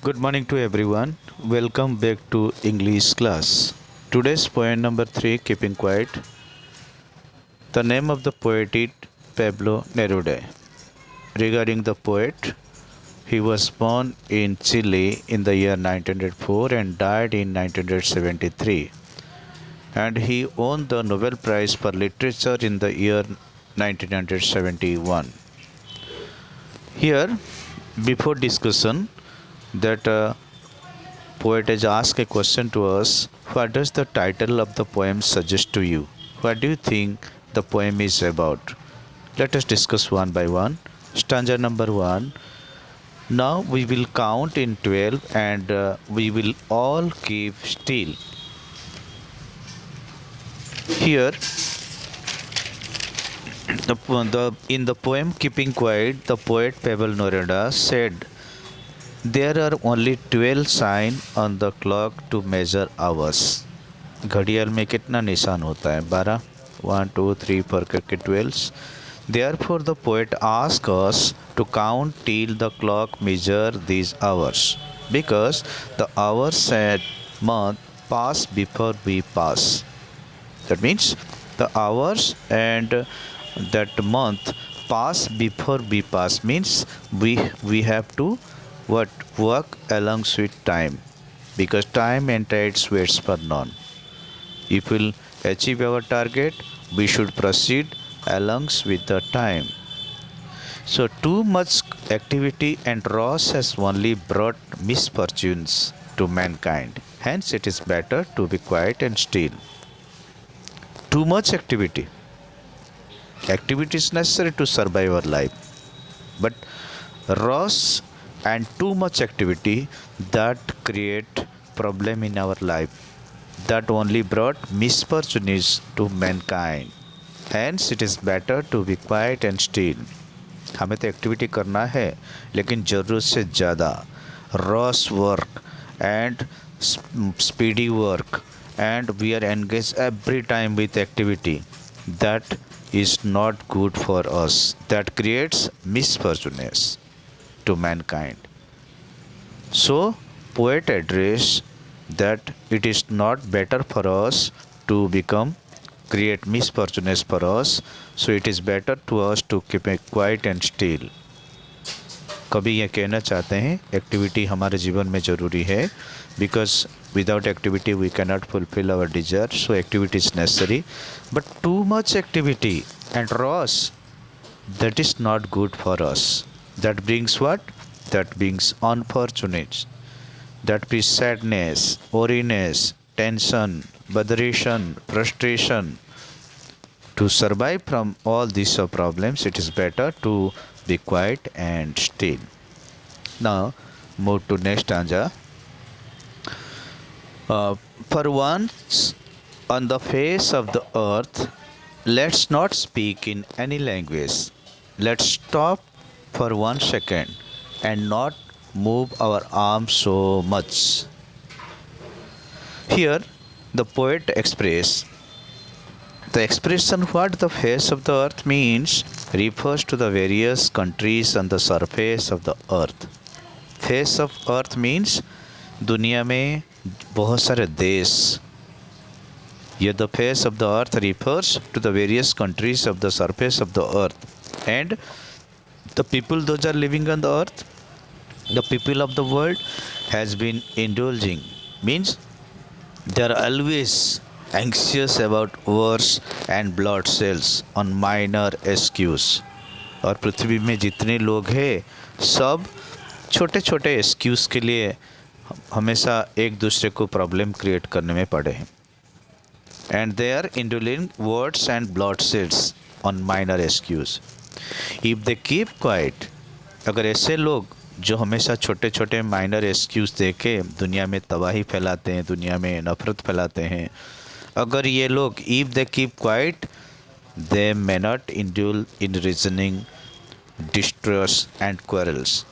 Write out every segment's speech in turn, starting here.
Good morning to everyone. Welcome back to English class. Today's poem number 3, Keeping Quiet. The name of the poet is Pablo Neruda. Regarding the poet, he was born in Chile in the year 1904 and died in 1973. And he won the Nobel Prize for Literature in the year 1971. Here, before discussion, that poet has asked a question to us. What does the title of the poem suggest to you? What do you think the poem is about? Let us discuss one by one. Stanza number 1. Now we will count in 12 and we will all keep still. Here, in the poem Keeping Quiet, the poet Pablo Neruda said, there are only 12 signs on the clock to measure hours. घड़ियाल में कितना निशान होता है? 12, 1 2 3 4 करके 12. Therefore the poet asks us to count till the clock measure these hours, because the hours and month pass before we pass. That means the hours and that month pass before we pass, means we have to work along with time, because time and tides waits for none. If we'll achieve our target, we should proceed along with the time. So too much activity and loss has only brought misfortunes to mankind. Hence it is better to be quiet and still. Too much activity is necessary to survive our life, but loss and too much activity that create problem in our life, that only brought misfortunes to mankind. Hence it is better to be quiet and still. हमें तो activity करना है, लेकिन ज़रूरत से ज़्यादा Ross work and speedy work and we are engaged every time with activity that is not good for us, that creates misfortunes to mankind. So poet address that it is not better for us to become create misfortunes for us, so it is better to us to keep it quiet and still. कभी ये कहना चाहते हैं activity हमारे जीवन में ज़रूरी है, because without activity we cannot fulfil our desire. So activity is necessary, but too much activity and rush, that is not good for us. That brings what? That brings unfortunates. That brings sadness, weariness, tension, botheration, frustration. To survive from all these problems, it is better to be quiet and still. Now, move to next stanza. For once on the face of the earth, let's not speak in any language. Let's stop for 1 second and not move our arms so much. Here, the poet expresses the expression what the face of the earth means refers to the various countries on the surface of the earth. Face of earth means दुनिया में बहुत सारे देश. Here the face of the earth refers to the various countries of the surface of the earth, and the people those are living on the earth, the people of the world has been indulging, means they are always anxious about wars and blood cells on minor excuse. और पृथ्वी में जितने लोग हैं सब छोटे छोटे excuse के लिए हमेशा एक दूसरे को प्रॉब्लम क्रिएट करने में पड़े हैं. And they are indulging words and blood cells on minor excuses. If they keep quiet, अगर ऐसे लोग जो हमेशा छोटे छोटे माइनर एक्सक्यूज़ दे के दुनिया में तबाही फैलाते हैं, दुनिया में नफ़रत फैलाते हैं, अगर ये लोग if they keep quiet, they may not indulge in reasoning, distress and quarrels.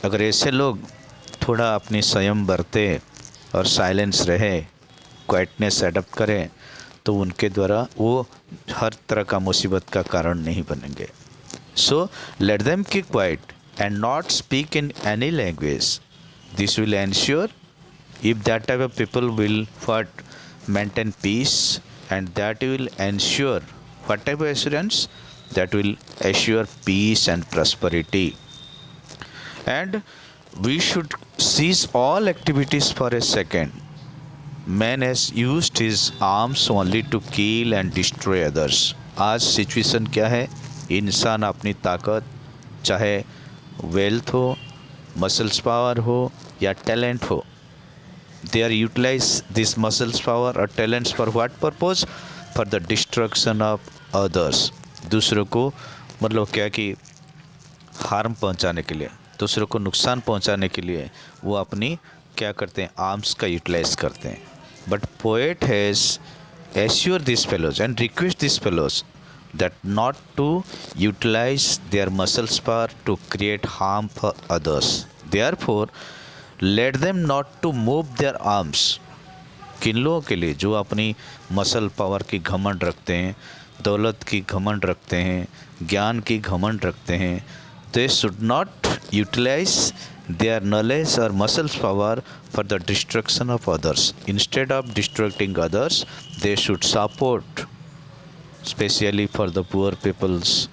अगर ऐसे लोग थोड़ा अपनी संयम बरते और साइलेंस रहे, क्वाइटनेस एडप्ट करें, तो उनके द्वारा वो हर तरह का मुसीबत का कारण नहीं बनेंगे. So let them keep quiet and not speak in any language. This will ensure, if that type of people will what maintain peace, and that will ensure what type of assurance, that will assure peace and prosperity. And we should cease all activities for a second. Man has used his arms only to kill and destroy others. आज situation क्या है? इंसान अपनी ताकत, चाहे wealth हो, muscles power हो या टैलेंट हो, they are utilize this muscles power or talents for what purpose? For the destruction of others. दूसरों को मतलब क्या कि हार्म पहुंचाने के लिए, दूसरों को नुकसान पहुंचाने के लिए वो अपनी क्या करते हैं? आर्म्स का यूटिलाइज करते हैं. But poet has assure this fellows and request this fellows that not to utilize their muscles power to create harm for others. Therefore, let them not to move their arms. किन लोगों के लिए? जो अपनी muscle power की घमंड रखते हैं, दौलत की घमंड रखते हैं, ज्ञान की घमंड रखते हैं. They should not utilize their knowledge or muscles power for the destruction of others. Instead of destructing others, they should support, especially for the poor peoples,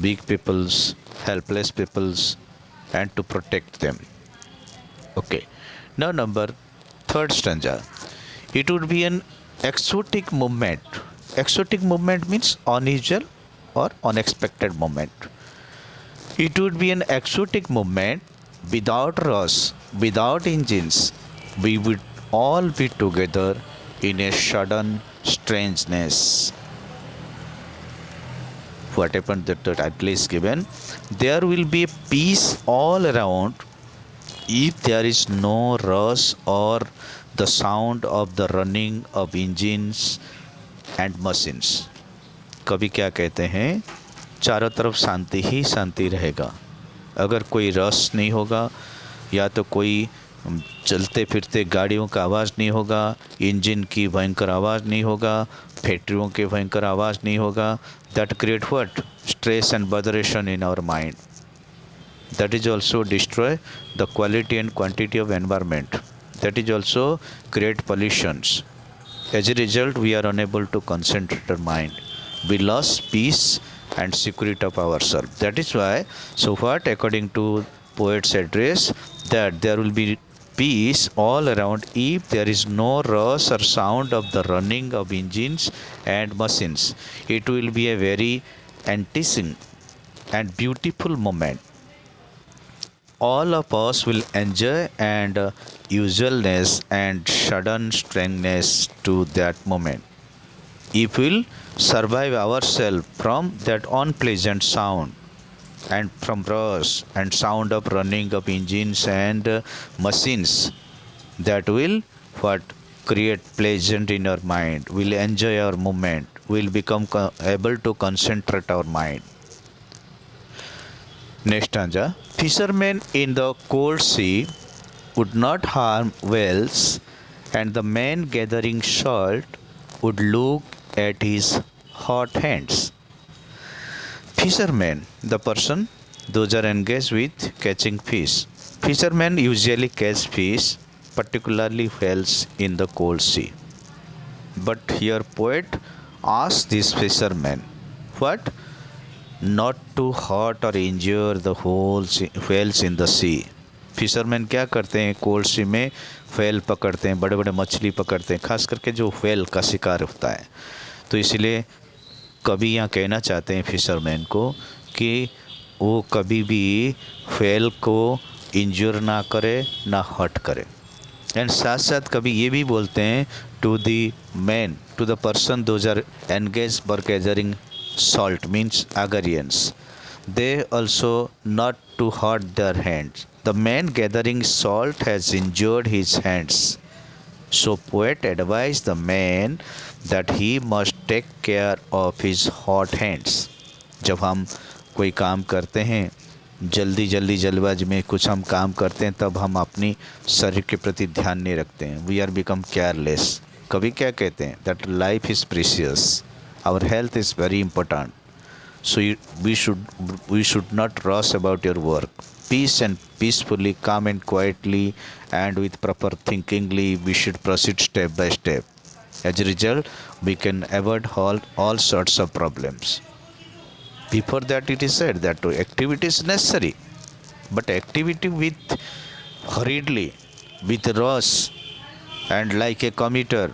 weak peoples, helpless peoples, and to protect them. Okay. Now number third stanza. It would be an exotic movement. Exotic movement means unusual or unexpected movement. It would be an exotic movement without rush, without engines. We would all be together in a sudden strangeness. What happened? That the title is given. There will be peace all around if there is no rush or the sound of the running of engines and machines. कवि क्या कहते हैं? चारों तरफ शांति ही शांति रहेगा अगर कोई rush नहीं होगा, या तो कोई चलते फिरते गाड़ियों का आवाज़ नहीं होगा, इंजन की भयंकर आवाज़ नहीं होगा, फैक्ट्रियों के भयंकर आवाज़ नहीं होगा. That create what? Stress and botheration in our mind. That is also destroy the quality and quantity of environment. That is also create pollutions. As a result we are unable to concentrate our mind. We loss peace and security of ourselves. That is why, so what, according to poet's address, that there will be peace all around if there is no rush or sound of the running of engines and machines. It will be a very enticing and beautiful moment. All of us will enjoy and usualness and sudden strangeness to that moment. If we'll survive ourselves from that unpleasant sound and from rush and sound of running of engines and machines, that will what? Create pleasant in our mind. We'll enjoy our movement. We'll become able to concentrate our mind. Next stanza. Fishermen in the cold sea would not harm whales, and the man gathering salt would look at his hot hands. Fishermen, the person, those are engaged with catching fish. Fishermen usually catch fish, particularly whales, in the cold sea. But here poet asks these fishermen, what? Not to hurt or injure the whales in the sea. Fisherman क्या करते हैं? Cold सी में whale पकड़ते हैं, बड़े बड़े मछली पकड़ते हैं, खास करके जो व्हेल का शिकार होता है. तो इसलिए कवि यहाँ कहना चाहते हैं फिशरमैन को कि वो कभी भी व्हेल को इंजर ना करे, ना हर्ट करे. एंड साथ साथ कभी ये भी बोलते हैं to the man, to the person those are engage for gathering salt means agrarians, they also not to hurt their hands. The man gathering salt has injured his hands, so poet advised the man that he must take care of his hot hands. जब हम कोई काम करते हैं, जल्दबाजी में कुछ हम काम करते हैं, तब हम अपनी शरीर के प्रति ध्यान नहीं रखते हैं. We are become careless. कभी क्या कहते हैं? That life is precious. Our health is very important, so we should not rush about your work. peace and peacefully, calm and quietly, and with proper thinkingly, we should proceed step by step. As a result, we can avoid all sorts of problems. Before that, it is said that activity is necessary, but activity with hurriedly, with rush, and like a commuter,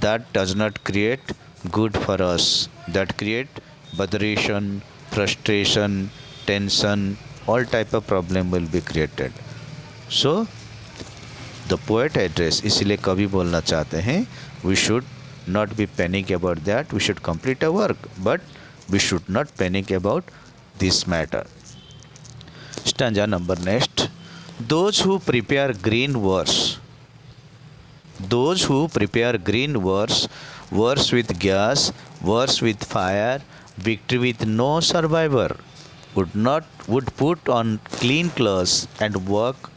that does not create good for us. That create botheration, frustration, tension, all type of problem will be created. So the poet address, इसीलिए कवि बोलना चाहते हैं we should not be panic about that, we should complete a work but we should not panic about this matter. Stanza number next. Those who prepare green wars, those who prepare green wars, wars with gas, wars with fire, victory with no survivor, would put on clean clothes and walk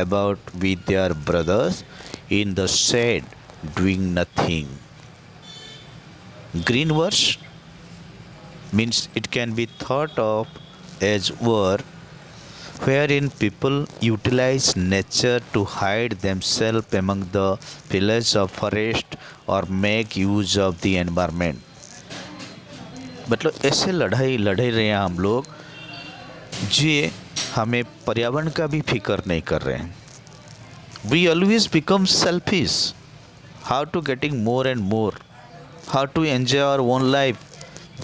about with their brothers in the shade doing nothing. Green wars means it can be thought of as war wherein people utilize nature to hide themselves among the pillars of forest or make use of the environment. मतलब ऐसे लड़ाई लड़ रहे हैं हम लोग जी, हमें पर्यावरण का भी फिक्र नहीं कर रहे हैं. We always become selfish, how to getting more and more, how to enjoy our own life.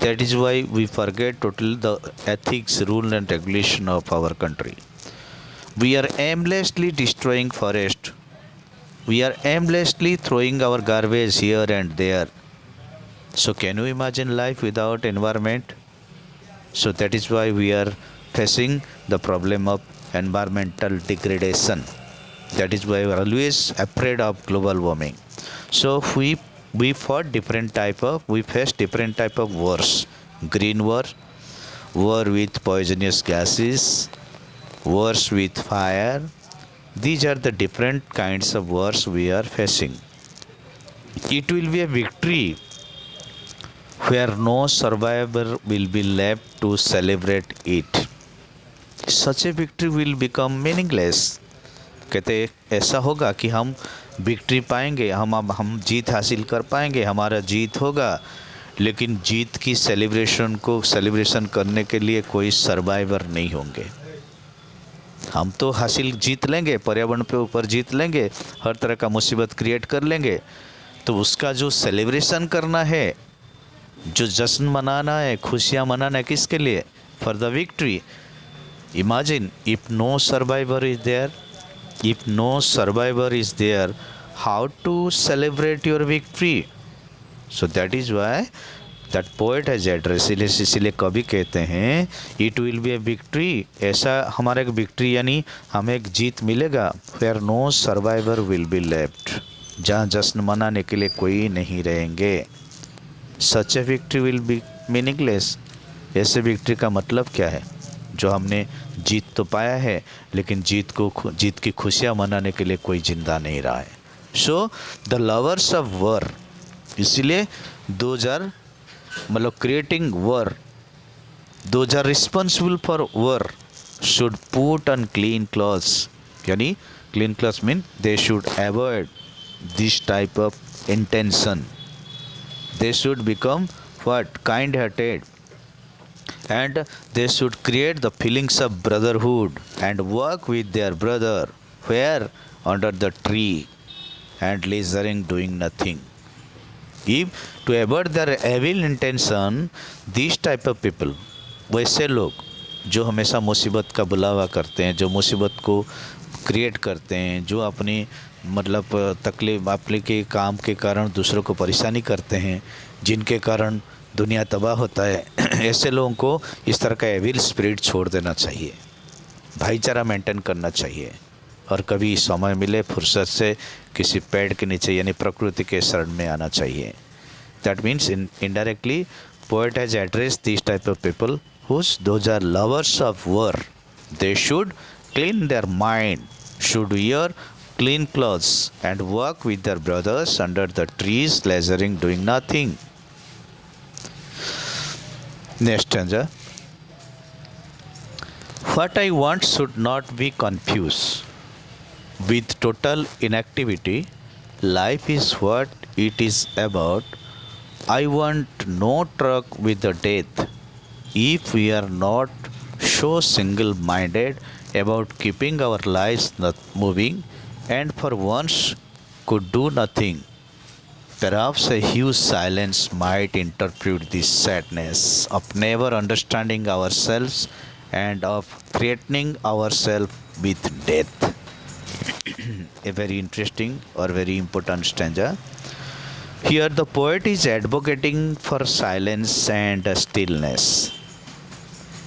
That is why we forget totally the ethics, rule and regulation of our country. We are aimlessly destroying forest. We are aimlessly throwing our garbage here and there. So can you imagine life without environment? So that is why we are facing the problem of environmental degradation. That is why we are always afraid of global warming. So we face different type of wars. Green war, war with poisonous gases, wars with fire. These are the different kinds of wars we are facing. It will be a victory where no survivor will be left to celebrate it. Such a victory will become meaningless. कहते ऐसा होगा कि हम victory पाएंगे, हम जीत हासिल कर पाएंगे, हमारा जीत होगा, लेकिन जीत की सेलिब्रेशन करने के लिए कोई सर्वाइवर नहीं होंगे. हम तो हासिल जीत लेंगे, पर्यावरण पे ऊपर जीत लेंगे, हर तरह का मुसीबत क्रिएट कर लेंगे, तो उसका जो सेलिब्रेशन करना है, जो जश्न मनाना है, खुशियाँ मनाना है, किसके लिए? For the victory. Imagine if no survivor is there, if no survivor is there, how to celebrate your victory? So that is why that poet has addressed. इसलिए कवि कहते हैं it will be a victory, ऐसा हमारा एक victory यानी हमें एक जीत मिलेगा, where no survivor will be left, जहाँ जश्न मनाने के लिए कोई नहीं रहेंगे. Such a victory will be meaningless. ऐसे विक्ट्री का मतलब क्या है? जो हमने जीत तो पाया है, लेकिन जीत की खुशियाँ मनाने के लिए कोई जिंदा नहीं रहा है. So the lovers of war, इसीलिए 2000 मतलब creating war, those are responsible for war should put on clean clothes. यानी clean clothes mean they should avoid this type of intention. They should become what? Kind hearted. And they should create the feelings of brotherhood and work with their brother where under the tree and leisuring doing nothing. If to avoid their evil intention, these type of people, वैसे लोग जो हमेशा मुसीबत का बुलावा करते हैं, जो मुसीबत को क्रिएट करते हैं, जो अपनी मतलब तकलीफ अपने के काम के कारण दूसरों को परेशानी करते हैं, जिनके कारण दुनिया तबाह होता है, ऐसे लोगों को इस तरह का एविल स्पिरिट छोड़ देना चाहिए, भाईचारा मेंटेन करना चाहिए, और कभी समय मिले फुर्सत से किसी पेड़ के नीचे यानी प्रकृति के शरण में आना चाहिए. That means indirectly poet has address this type of people whose those are lovers of war. They should clean their mind, should wear clean clothes and work with their brothers under the trees, leisuring, doing nothing. Next stanza. What I want should not be confused with total inactivity. Life is what it is about. I want no truck with the death. If we are not so single minded about keeping our lives not moving and for once could do nothing, perhaps a huge silence might interpret this sadness of never understanding ourselves and of threatening ourselves with death. A very interesting or very important stanza. Here, the poet is advocating for silence and stillness.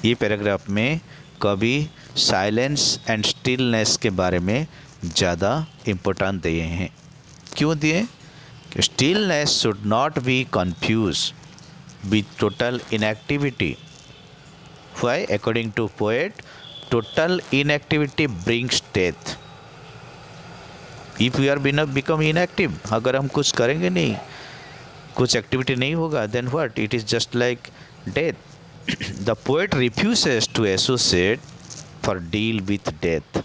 ये paragraph में कवि silence and stillness के बारे में ज़्यादा important दिए हैं. क्यों दिए? Stillness should not be confuse with total inactivity. Why? According to poet, total inactivity brings death. If we are become inactive, अगर हम कुछ करेंगे नहीं, कुछ एक्टिविटी नहीं होगा, then what? It is just like death. The poet refuses to associate for deal with death.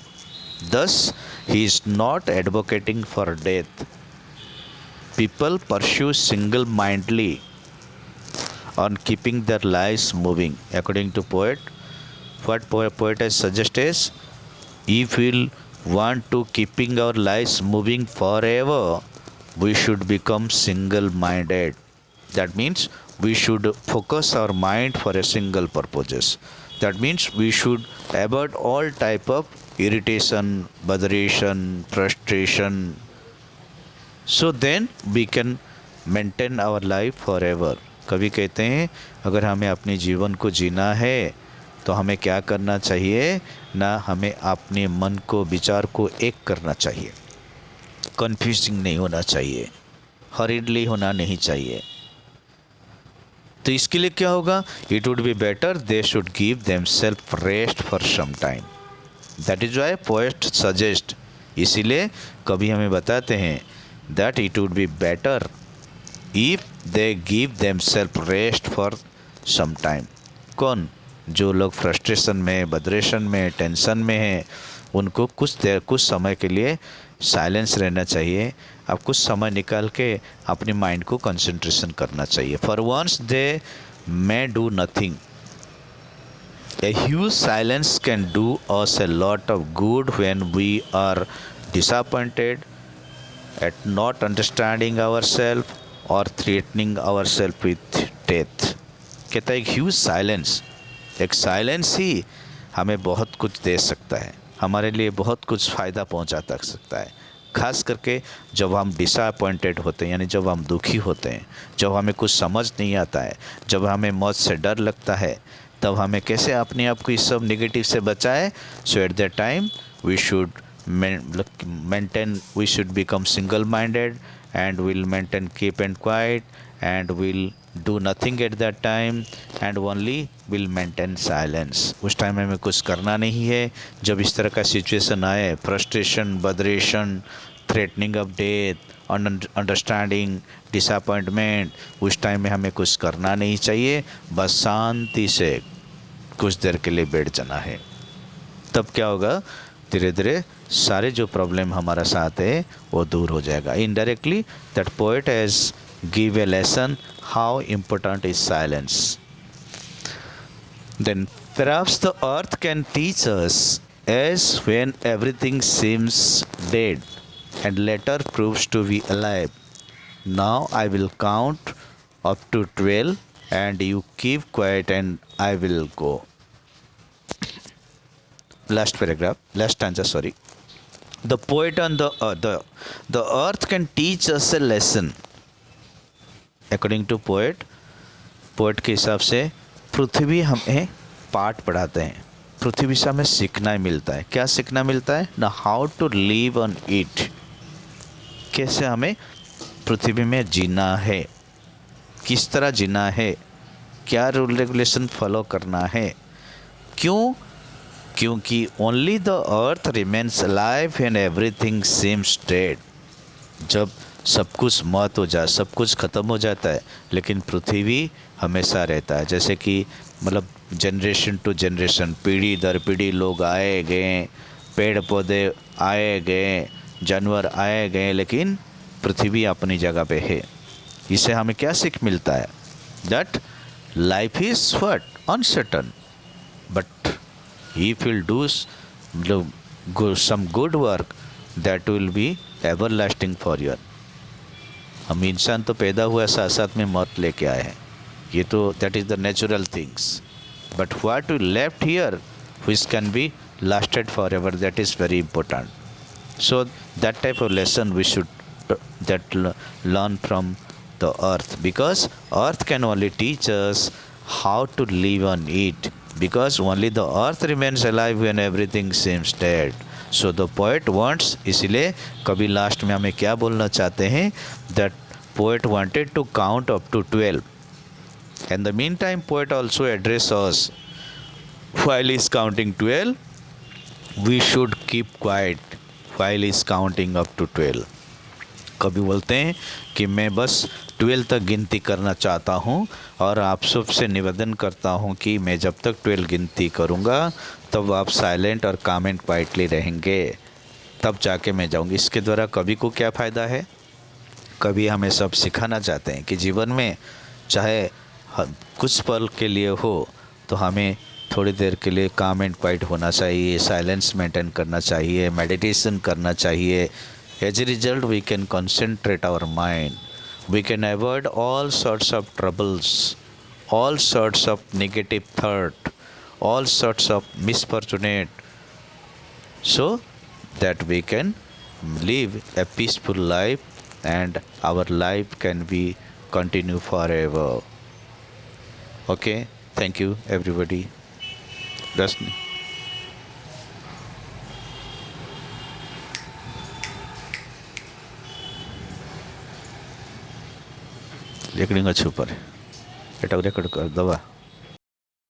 Thus, he is not advocating for death. People pursue single-mindedly on keeping their lives moving. According to poet, what poet has suggested is, if we want to keeping our lives moving forever, we should become single-minded. That means we should focus our mind for a single purposes. That means we should avoid all type of irritation, botheration, frustration. So then we can maintain our life forever. कवि कहते हैं, अगर हमें अपने जीवन को जीना है तो हमें क्या करना चाहिए ना, हमें अपने मन को, विचार को एक करना चाहिए. कन्फ्यूजिंग नहीं होना चाहिए, हरीडली होना नहीं चाहिए. तो इसके लिए क्या होगा? It would be better they should give them self rest for some time. That is why poet suggest. इसीलिए कभी हमें बताते हैं that it would be better if they give them self rest for some time. कौन? जो लोग frustration में, बदरेशन में, टेंशन में हैं, उनको कुछ समय के लिए साइलेंस रहना चाहिए. अब कुछ समय निकाल के अपने माइंड को कंसंट्रेशन करना चाहिए. For once they may do nothing. A huge silence can do us a lot of good when we are disappointed at not understanding our self और threatening our self with death. कहता है एक huge silence, एक silence ही हमें बहुत कुछ दे सकता है, हमारे लिए बहुत कुछ फ़ायदा पहुंचा सकता है. खास करके जब हम डिसअपॉइंटेड होते हैं, यानी जब हम दुखी होते हैं, जब हमें कुछ समझ नहीं आता है, जब हमें मौत से डर लगता है, तब हमें कैसे अपने आप को इस सब नेगेटिव से बचाए. So at that time we should maintain, we should become single minded and will maintain keep and quiet and will do nothing at that time and only will maintain silence. उस time में हमें कुछ करना नहीं है. जब इस तरह का सिचुएशन आए, frustration, botheration, threatening of death, understanding, disappointment, उस टाइम में हमें कुछ करना नहीं चाहिए. बस शांति से कुछ देर के लिए बैठ जाना है. तब क्या होगा? धीरे धीरे सारे जो प्रॉब्लम हमारा साथ है वो दूर हो जाएगा. Indirectly that poet has give a lesson how important is silence. Then perhaps the earth can teach us as when everything seems dead and later proves to be alive. Now I will count up to 12 and you keep quiet and I will go. Last paragraph, last stanza, sorry. The poet on the earth can teach us a lesson. According to poet के हिसाब से पृथ्वी हमें पाठ पढ़ाते हैं. पृथ्वी से हमें सीखना मिलता है. क्या सीखना मिलता है ना? How to live on it. कैसे हमें पृथ्वी में जीना है, किस तरह जीना है, क्या रूल रेगुलेशन फॉलो करना है. क्यों? क्योंकि only the earth remains alive and everything seems dead. जब सब कुछ मौत हो जाए, सब कुछ ख़त्म हो जाता है, लेकिन पृथ्वी हमेशा रहता है. जैसे कि मतलब जनरेशन टू जनरेशन, पीढ़ी दर पीढ़ी लोग आए गए, पेड़ पौधे आए गए, जानवर आए गए, लेकिन पृथ्वी अपनी जगह पे है। इससे हमें क्या सीख मिलता है? That life is what uncertain, but if will do some good work that will be everlasting for your. हम इंसान तो पैदा हुआ साथ साथ में मौत लेके आए हैं, ये तो that is the natural things, but what we left here which can be lasted forever, that is very important. So that type of lesson we should learn from the earth, because earth can only teach us how to live on it, because only the earth remains alive when everything seems dead. So the poet wants, इसलिए कभी last में हमें क्या बोलना चाहते हैं? that poet wanted to count up to 12. In the meantime, poet also address us, while he is counting 12, we should keep quiet while he is counting up to 12. कभी बोलते हैं कि मैं बस 12 तक गिनती करना चाहता हूँ, और आप सबसे निवेदन करता हूँ कि मैं जब तक 12 गिनती करूँगा तब आप साइलेंट और काम एंड क्वाइटली रहेंगे, तब जाके मैं जाऊँगी। इसके द्वारा कवि को क्या फ़ायदा है? कवि हमें सब सिखाना चाहते हैं कि जीवन में चाहे कुछ पल के लिए हो तो हमें थोड़ी देर के लिए काम एंड क्वाइट होना चाहिए, साइलेंस मेंटेन करना चाहिए, मेडिटेशन करना चाहिए। As a result we can concentrate our mind, we can avoid all sorts of troubles, all sorts of negative thought, all sorts of misfortunate, so that we can live a peaceful life and our life can be continue forever. Okay, thank you everybody. Rashni. Recording अच्छे ऊपर है, एटा record कर दवा।